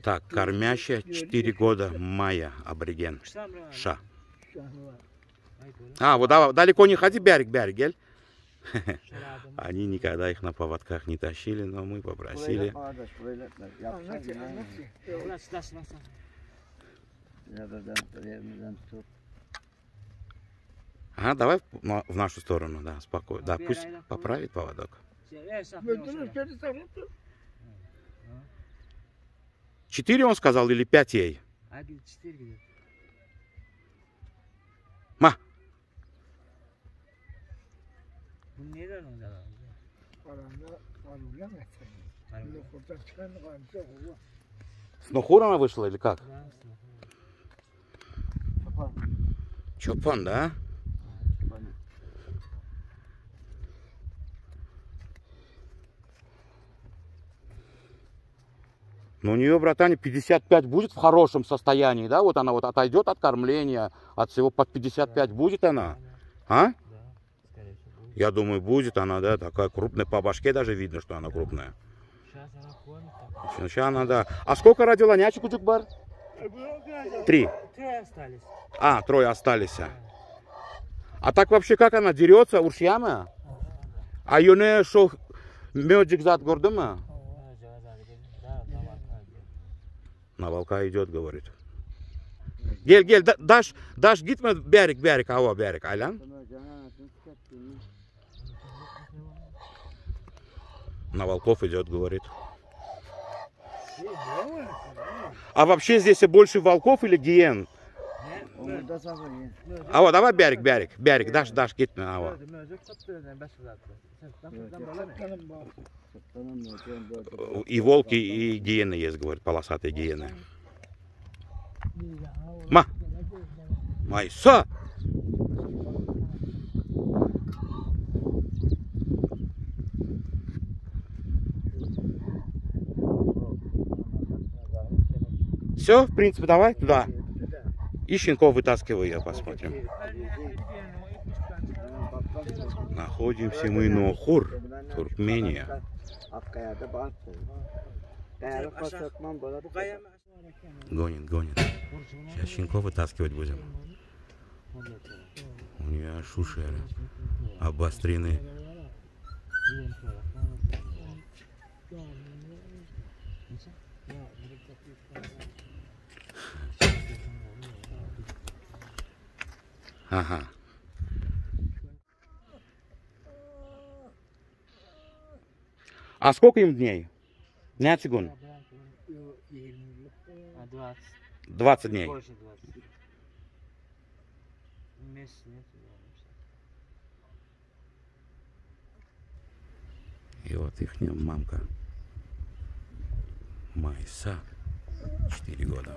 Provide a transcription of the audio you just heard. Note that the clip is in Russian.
Так, кормящая 4 года, Майя, абориген. Ша. А, вот далеко не ходи, Бярик, гель. Они никогда их на поводках не тащили, но мы попросили. Ага, давай в нашу сторону, да, спокойно. Да, пусть поправит поводок. 4 он сказал или 5 ей? Ма. С Нохурана вышла или как? Чопан, да? Но у нее, братане, 55 будет в хорошем состоянии, да? Вот она вот отойдет от кормления, от всего под 55 будет она? А? Я думаю, будет она, да, такая крупная. По башке даже видно, что она крупная. Сейчас она, да. А сколько родила нячек у Джукбар? 3. А, 3 остались. А так вообще как она дерется? Уршьяма? А ее не шо меджик зад гордыма? На волка идет, говорит. Гель, дашь гитме Бярик, ава Бярик, айлян? На волков идет, говорит. А вообще здесь больше волков или гиен? А вот давай Бярик, дашь гитме, ава. И волки, и гиены есть, говорит, полосатые гиены. Майса! Все, в принципе, давай туда. И щенков вытаскиваю, я посмотрим. Находимся мы Нохур, Туркмения. Гонит. Сейчас щенков вытаскивать будем. У нее уши обострены. Ага. А сколько им дней? Нячигун? 20 дней. И вот их мамка Майса, 4 года.